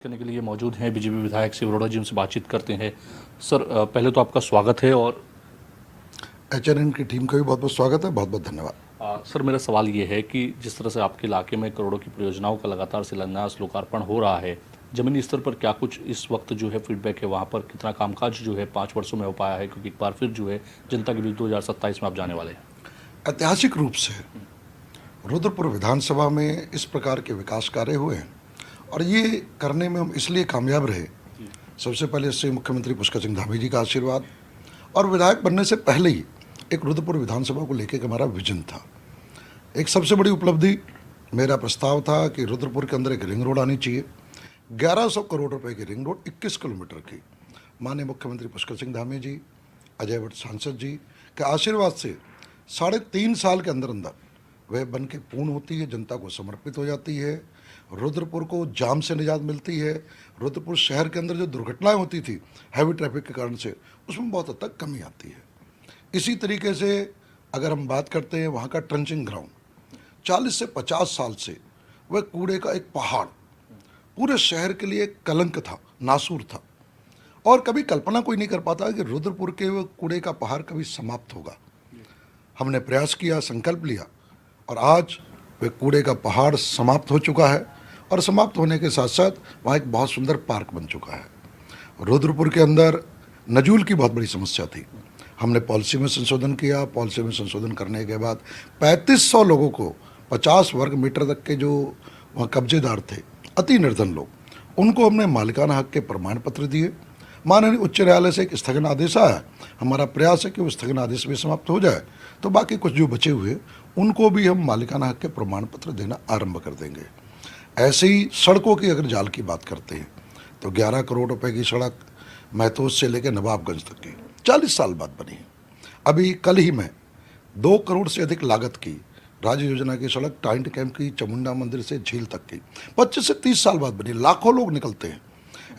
करने के लिए मौजूद हैं बीजेपी विधायक शिव अरोड़ा जी, उनसे बातचीत करते हैं। सर, पहले तो आपका स्वागत है और एचएनएन की टीम का भी बहुत बहुत स्वागत है। बहुत बहुत धन्यवाद। सर, मेरा सवाल ये है कि जिस तरह से आपके इलाके में करोड़ों की परियोजनाओं का लगातार शिलान्यास लोकार्पण हो रहा है, जमीनी स्तर पर क्या कुछ इस वक्त जो है फीडबैक है, वहाँ पर कितना कामकाज जो है 5 वर्षों में हो पाया है? क्योंकि एक बार फिर जो है जनता के बीच 2027 में आप जाने वाले हैं। ऐतिहासिक रूप से रुद्रपुर विधानसभा में इस प्रकार के विकास कार्य हुए हैं और ये करने में हम इसलिए कामयाब रहे। सबसे पहले इससे मुख्यमंत्री पुष्कर सिंह धामी जी का आशीर्वाद, और विधायक बनने से पहले ही एक रुद्रपुर विधानसभा को लेकर हमारा विजन था। एक सबसे बड़ी उपलब्धि मेरा प्रस्ताव था कि रुद्रपुर के अंदर एक रिंग रोड आनी चाहिए। 1100 करोड़ रुपए की रिंग रोड 21 किलोमीटर की, माननीय मुख्यमंत्री पुष्कर सिंह धामी जी, अजय भट्ट सांसद जी के आशीर्वाद से 3.5 साल के अंदर अंदर वह बन के पूर्ण होती है, जनता को समर्पित हो जाती है। रुद्रपुर को जाम से निजात मिलती है। रुद्रपुर शहर के अंदर जो दुर्घटनाएं होती थी हैवी ट्रैफिक के कारण से, उसमें बहुत हद तक कमी आती है। इसी तरीके से अगर हम बात करते हैं वहाँ का ट्रंचिंग ग्राउंड, 40 से 50 साल से वह कूड़े का एक पहाड़ पूरे शहर के लिए कलंक था, नासूर था, और कभी कल्पना कोई नहीं कर पाता कि रुद्रपुर के वो कूड़े का पहाड़ कभी समाप्त होगा। हमने प्रयास किया, संकल्प लिया, और आज वे कूड़े का पहाड़ समाप्त हो चुका है। और समाप्त होने के साथ साथ वहाँ एक बहुत सुंदर पार्क बन चुका है। रुद्रपुर के अंदर नजूल की बहुत बड़ी समस्या थी। हमने पॉलिसी में संशोधन किया। पॉलिसी में संशोधन करने के बाद 3500 लोगों को 50 वर्ग मीटर तक के जो वहाँ कब्जेदार थे, अति निर्धन लोग, उनको हमने मालिकाना हक के प्रमाण पत्र दिए। माननीय उच्च न्यायालय से एक स्थगन आदेश आया। हमारा प्रयास है कि वो स्थगन आदेश भी समाप्त हो जाए, तो बाकी कुछ जो बचे हुए उनको भी हम मालिकाना हक के प्रमाण पत्र देना आरंभ कर देंगे। ऐसे ही सड़कों की अगर जाल की बात करते हैं तो 11 करोड़ रुपए की सड़क महतोज से लेकर नवाबगंज तक की 40 साल बाद बनी है। अभी कल ही में 2 करोड़ से अधिक लागत की राज्य योजना की सड़क टाइंट कैंप की चामुंडा मंदिर से झील तक की 25 से 30 साल बाद बनी। लाखों लोग निकलते हैं।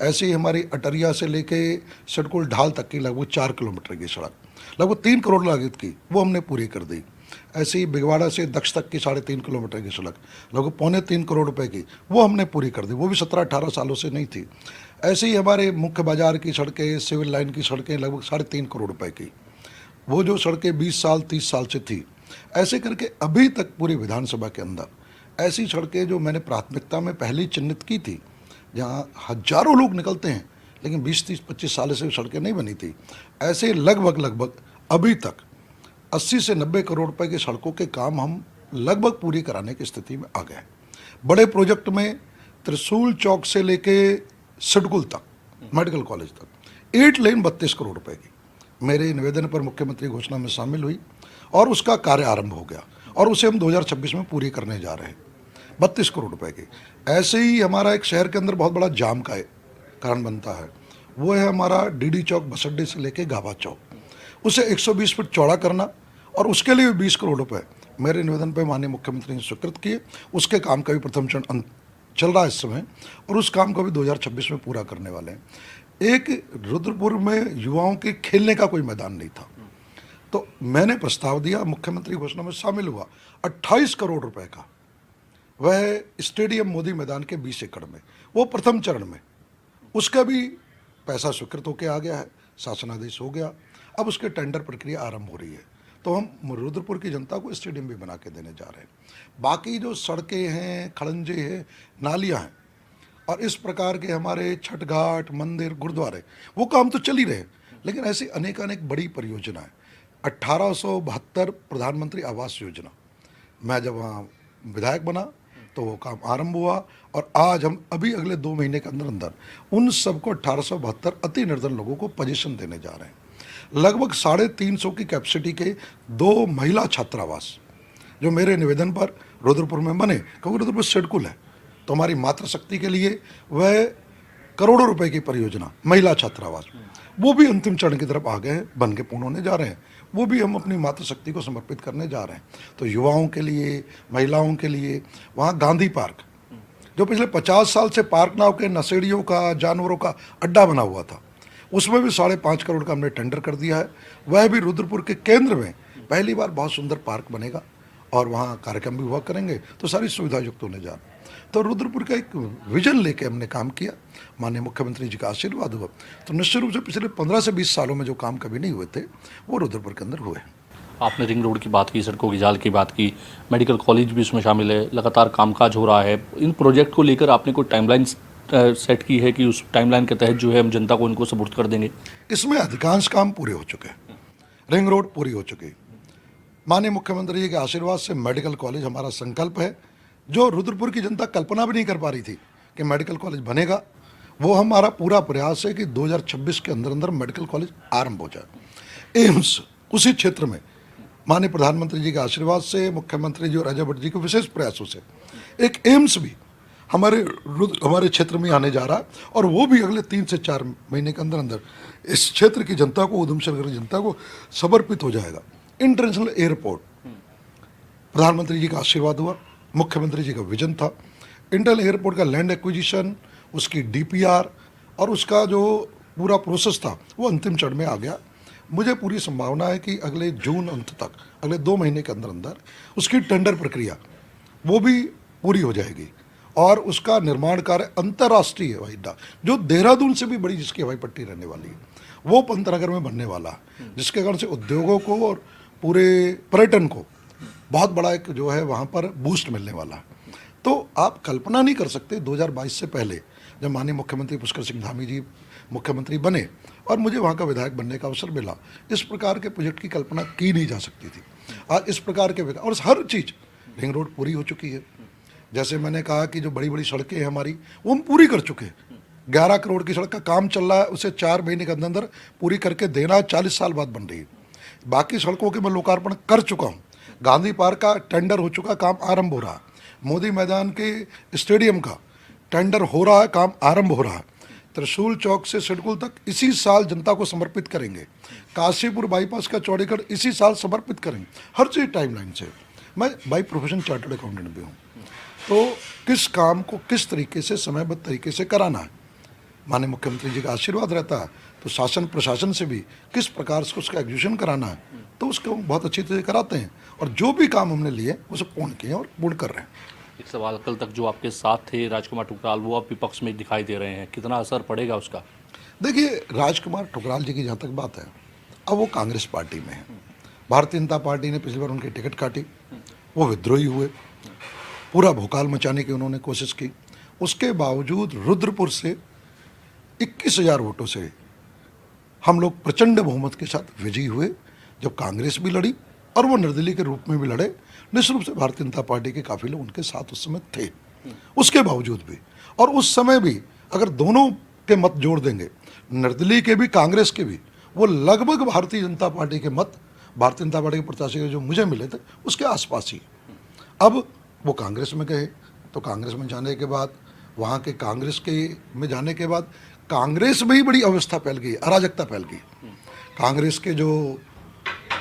ऐसे ही हमारी अटरिया से लेके सड़कुल ढाल तक की लगभग 4 किलोमीटर की सड़क लगभग 3 करोड़ लागत की, वो हमने पूरी कर दी। ऐसे ही बिगवाड़ा से दक्ष तक की 3.5 किलोमीटर की सड़क लगभग 2.25 करोड़ रुपए की, वो हमने पूरी कर दी। वो भी 17-18 सालों से नहीं थी। ऐसे ही हमारे मुख्य बाजार की सड़कें, सिविल लाइन की सड़कें लगभग 3.5 करोड़ रुपए की, वो जो सड़कें 20 साल 30 साल से थी। ऐसे करके अभी तक पूरी विधानसभा के अंदर ऐसी सड़कें जो मैंने प्राथमिकता में पहले ही चिन्हित की थी, जहाँ हजारों लोग निकलते हैं, लेकिन 20-30-25 साल से सड़कें नहीं बनी थी, ऐसे लगभग अभी तक 80 से 90 करोड़ रुपए की सड़कों के काम हम लगभग पूरी कराने की स्थिति में आ गए हैं। बड़े प्रोजेक्ट में त्रिशूल चौक से लेके सिडकुल तक, मेडिकल कॉलेज तक 8 लेन 32 करोड़ रुपए की मेरे निवेदन पर मुख्यमंत्री घोषणा में शामिल हुई और उसका कार्य आरंभ हो गया, और उसे हम 2026 में पूरी करने जा रहे हैं 32 करोड़ रुपए की। ऐसे ही हमारा एक शहर के अंदर बहुत बड़ा जाम का कारण बनता है, वो है हमारा डीडी चौक बस अड्डे से लेके गाबा चौक, उसे 120 फीट चौड़ा करना, और उसके लिए 20 करोड़ रुपए मेरे निवेदन पर माननीय मुख्यमंत्री ने स्वीकृत किए। उसके काम का भी प्रथम चरण चल रहा है इस समय, और उस काम को भी 2026 में पूरा करने वाले हैं। एक रुद्रपुर में युवाओं के खेलने का कोई मैदान नहीं था, तो मैंने प्रस्ताव दिया, मुख्यमंत्री घोषणा में शामिल हुआ 28 करोड़ रुपए का, वह स्टेडियम मोदी मैदान के 20 एकड़ में, वो प्रथम चरण में, उसका भी पैसा स्वीकृत होकर आ गया है, शासनादेश हो गया। अब उसके टेंडर प्रक्रिया आरंभ हो रही है, तो हम रुद्रपुर की जनता को स्टेडियम भी बना के देने जा रहे हैं। बाकी जो सड़कें हैं, खड़ंजे हैं, नालियाँ हैं, और इस प्रकार के हमारे छठ घाट, मंदिर, गुरुद्वारे, वो काम तो चल ही रहे, लेकिन ऐसी अनेक बड़ी परियोजना है। 1872 प्रधानमंत्री आवास योजना, मैं जब वहाँ विधायक बना तो वो काम आरंभ हुआ, और आज हम अभी अगले 2 महीने के अंदर अंदर उन सबको 1872 अति निर्धन लोगों को पोजीशन देने जा रहे हैं। लगभग 350 की कैपेसिटी के 2 महिला छात्रावास जो मेरे निवेदन पर रुद्रपुर में बने, क्योंकि रुद्रपुर सिडकुल है, तो हमारी मातृशक्ति के लिए वह करोड़ों रुपए की परियोजना महिला छात्रावास, वो भी अंतिम चरण की तरफ आ गए हैं, बन के पूर्ण होने जा रहे हैं। वो भी हम अपनी मातृशक्ति को समर्पित करने जा रहे हैं। तो युवाओं के लिए, महिलाओं के लिए वहाँ गांधी पार्क, जो पिछले 50 साल से पार्क नाव के नशेड़ियों का, जानवरों का अड्डा बना हुआ था, उसमें भी 5.5 करोड़ का हमने टेंडर कर दिया है। वह भी रुद्रपुर के केंद्र में पहली बार बहुत सुंदर पार्क बनेगा, और वहाँ कार्यक्रम भी हुआ करेंगे, तो सारी सुविधा युक्त होने जा रही है। तो रुद्रपुर का एक विजन लेके हमने काम किया, माननीय मुख्यमंत्री जी का आशीर्वाद हुआ, तो निश्चित रूप से पिछले 15 से 20 सालों में जो काम कभी नहीं हुए थे वो रुद्रपुर के अंदर हुए। आपने रिंग रोड की बात की, सड़कों की जाल की बात की, मेडिकल कॉलेज भी उसमें शामिल है, लगातार कामकाज हो रहा है। इन प्रोजेक्ट को लेकर आपने कोई टाइमलाइन सेट की है कि उस टाइमलाइन के तहत जो है हम जनता को इनको सपुर्द कर देंगे? इसमें अधिकांश काम पूरे हो चुके हैं, रिंग रोड पूरी हो चुकी, माननीय मुख्यमंत्री जी के आशीर्वाद से मेडिकल कॉलेज हमारा संकल्प है, जो रुद्रपुर की जनता कल्पना भी नहीं कर पा रही थी कि मेडिकल कॉलेज बनेगा, वो हमारा पूरा प्रयास है कि 2026 के अंदर अंदर मेडिकल कॉलेज आरंभ हो जाए। एम्स उसी क्षेत्र में माननीय प्रधानमंत्री जी के आशीर्वाद से, मुख्यमंत्री जी और अजय भट्ट जी के विशेष प्रयासों से एक एम्स भी हमारे क्षेत्र में आने जा रहा है, और वो भी अगले 3 से 4 महीने के अंदर अंदर इस क्षेत्र की जनता को, उधमसिंह की जनता को समर्पित हो जाएगा। इंटरनेशनल एयरपोर्ट, प्रधानमंत्री जी का आशीर्वाद हुआ, मुख्यमंत्री जी का विजन था। इंटरनेशनल एयरपोर्ट का लैंड एक्विजिशन, उसकी डीपीआर और उसका जो पूरा प्रोसेस था वो अंतिम चरण में आ गया। मुझे पूरी संभावना है कि अगले जून अंत तक, अगले 2 महीने के अंदर अंदर उसकी टेंडर प्रक्रिया वो भी पूरी हो जाएगी, और उसका निर्माण कार्य अंतर्राष्ट्रीय हवाई अड्डा, जो देहरादून से भी बड़ी जिसकी हवाई पट्टी रहने वाली है, वो पंतनगर में बनने वाला है, जिसके कारण से उद्योगों को और पूरे पर्यटन को बहुत बड़ा एक जो है वहाँ पर बूस्ट मिलने वाला है। तो आप कल्पना नहीं कर सकते 2022 से पहले जब माननीय मुख्यमंत्री पुष्कर सिंह धामी जी मुख्यमंत्री बने और मुझे वहाँ का विधायक बनने का अवसर मिला, इस प्रकार के प्रोजेक्ट की कल्पना की नहीं जा सकती थी। आज इस प्रकार के और हर चीज़, रिंग रोड पूरी हो चुकी है, जैसे मैंने कहा कि जो बड़ी बड़ी सड़कें हैं हमारी वो हम पूरी कर चुके हैं। 11 करोड़ की सड़क का काम चल रहा है, उसे 4 महीने के अंदर अंदर पूरी करके देना 40 साल बाद बन रही है। बाकी सड़कों के मैं लोकार्पण कर चुका हूँ। गांधी पार्क का टेंडर हो चुका, काम आरंभ हो रहा है। मोदी मैदान के स्टेडियम का टेंडर हो रहा है, काम आरंभ हो रहा है। त्रिशूल चौक से सिडकुल तक इसी साल जनता को समर्पित करेंगे। काशीपुर बाईपास का चौड़ीगढ़ इसी साल समर्पित करेंगे। हर चीज़ टाइमलाइन से। मैं बाई प्रोफेशन चार्टर्ड अकाउंटेंट भी हूँ, तो किस काम को किस तरीके से समयबद्ध तरीके से कराना है, माननीय मुख्यमंत्री जी का आशीर्वाद रहता है, तो शासन प्रशासन से भी किस प्रकार से उसका एग्जीक्यूशन कराना है, तो उसको बहुत अच्छी तरह से कराते हैं, और जो भी काम हमने लिए उसे पूर्ण किए और पूर्ण कर रहे हैं। एक सवाल, कल तक जो आपके साथ थे राजकुमार ठुकराल, वो अब विपक्ष में दिखाई दे रहे हैं, कितना असर पड़ेगा उसका? देखिए, राजकुमार ठुकराल जी की जहाँ तक बात है, अब वो कांग्रेस पार्टी में है। भारतीय जनता पार्टी ने पिछली बार उनकी टिकट काटी, वो विद्रोही हुए, पूरा भोकाल मचाने की उन्होंने कोशिश की। उसके बावजूद रुद्रपुर से 21,000 वोटों से हम लोग प्रचंड बहुमत के साथ विजयी हुए, जब कांग्रेस भी लड़ी और वो निर्दलीय के रूप में भी लड़े। निश्चित रूप से भारतीय जनता पार्टी के काफ़ी लोग उनके साथ उस समय थे। उसके बावजूद भी, और उस समय भी अगर दोनों के मत जोड़ देंगे, निर्दलीय के भी कांग्रेस के भी, वो लगभग भारतीय जनता पार्टी के मत, भारतीय जनता पार्टी के प्रत्याशी जो मुझे मिले थे उसके आसपास ही। अब वो कांग्रेस में गए, तो कांग्रेस में जाने के बाद, वहाँ के कांग्रेस के में जाने के बाद कांग्रेस में ही बड़ी अवस्था फैल गई, अराजकता फैल गई। कांग्रेस के जो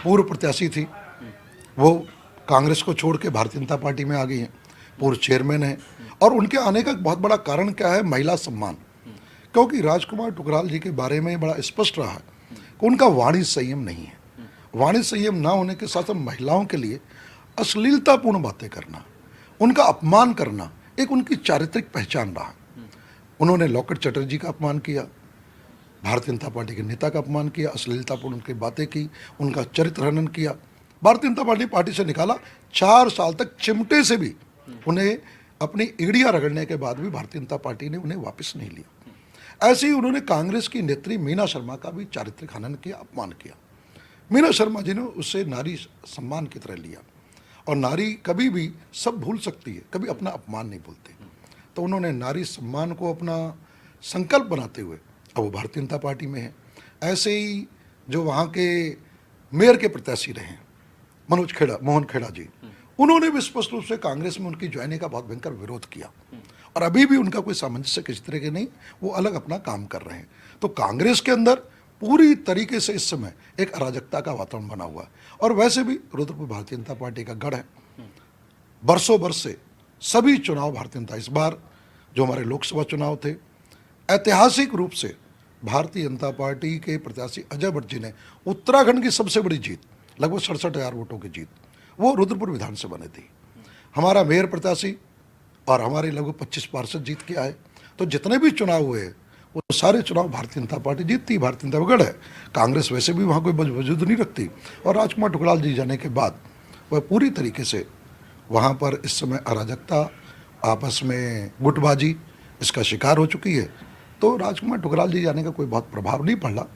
पूर्व प्रत्याशी थी वो कांग्रेस को छोड़ के भारतीय जनता पार्टी में आ गई हैं, पूर्व चेयरमैन हैं, और उनके आने का एक बहुत बड़ा कारण क्या है? महिला सम्मान। क्योंकि राजकुमार ठुकराल जी के बारे में बड़ा स्पष्ट रहा है कि उनका वाणी संयम नहीं है। वाणी संयम ना होने के साथ साथ महिलाओं के लिए अश्लीलतापूर्ण बातें करना, उनका अपमान करना एक उनकी चारित्रिक पहचान रहा। उन्होंने लॉकेट चटर्जी का अपमान किया, भारतीय जनता पार्टी के नेता का अपमान किया, अश्लीलतापूर्ण उनकी बातें की, उनका चरित्र हनन किया। भारतीय जनता पार्टी से निकाला, 4 साल तक चिमटे से भी उन्हें अपनी एड़ियाँ रगड़ने के बाद भी भारतीय जनता पार्टी ने उन्हें वापस नहीं लिया। ऐसे ही उन्होंने कांग्रेस की नेत्री मीना शर्मा का भी चारित्रिक हनन किया, अपमान किया। मीना शर्मा जी ने उससे नारी सम्मान की तरह लिया, और नारी कभी भी सब भूल सकती है, कभी अपना अपमान नहीं भूलती। तो उन्होंने नारी सम्मान को अपना संकल्प बनाते हुए अब वो भारतीय जनता पार्टी में है। ऐसे ही जो वहाँ के मेयर के प्रत्याशी रहे हैं मोहन खेड़ा जी, उन्होंने भी स्पष्ट रूप से कांग्रेस में उनकी ज्वाइनिंग का बहुत भयंकर विरोध किया, और अभी भी उनका कोई सामंजस्य किसी तरह के नहीं, वो अलग अपना काम कर रहे हैं। तो कांग्रेस के अंदर पूरी तरीके से इस समय एक अराजकता का वातावरण बना हुआ है। और वैसे भी रुद्रपुर भारतीय जनता पार्टी का गढ़ है, बरसों बरस से सभी चुनाव भारतीय जनता, इस बार जो हमारे लोकसभा चुनाव थे, ऐतिहासिक रूप से भारतीय जनता पार्टी के प्रत्याशी अजय भट्ट जी ने उत्तराखंड की सबसे बड़ी जीत, लगभग 67,000 वोटों की जीत, वो रुद्रपुर विधानसभा ने थी। हमारा मेयर प्रत्याशी और हमारे लगभग 25 पार्षद जीत के आए। तो जितने भी चुनाव हुए वो सारे चुनाव भारतीय जनता पार्टी जीतती, भारतीय जनता गढ़ है। कांग्रेस वैसे भी वहाँ कोई वजूद नहीं रखती। और राजकुमार ठुकराल जी जाने के बाद वह पूरी तरीके से वहाँ पर इस समय अराजकता, आपस में गुटबाजी इसका शिकार हो चुकी है। तो राजकुमार ठुकराल जी जाने का कोई बहुत प्रभाव नहीं पड़ रहा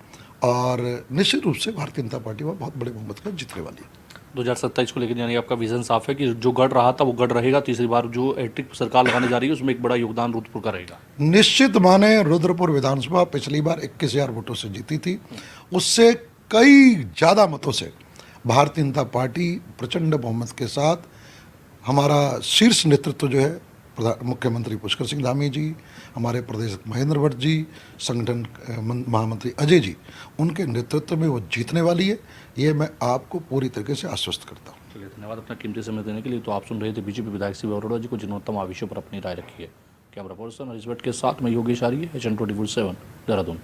और निश्चित रूप से भारतीय जनता पार्टी वह बहुत बड़े बहुमत का जीतने वाली है। 2027 को लेकर यानी आपका विजन साफ है कि जो गढ़ रहा था वो गढ़ रहेगा, तीसरी बार जो हैट्रिक सरकार लगाने जा रही है उसमें एक बड़ा योगदान रुद्रपुर का रहेगा। निश्चित माने रुद्रपुर विधानसभा पिछली बार 21,000 वोटों से जीती थी, उससे कई ज़्यादा मतों से भारतीय जनता पार्टी प्रचंड बहुमत के साथ, हमारा शीर्ष नेतृत्व जो है मुख्यमंत्री पुष्कर सिंह धामी जी, हमारे प्रदेश महेंद्र भट्ट जी, संगठन महामंत्री अजय जी, उनके नेतृत्व में वो जीतने वाली है। ये मैं आपको पूरी तरीके से आश्वस्त करता हूँ। चलिए, धन्यवाद अपना कीमती समय देने के लिए। तो आप सुन रहे थे बीजेपी विधायक शिव अरोड़ा जी को, जिन्होंने तमाम विषयों पर अपनी राय रखी है। कैमरा पर्सन और इस के साथ मैं योगेश आर्य, HN24/7 देहरादून।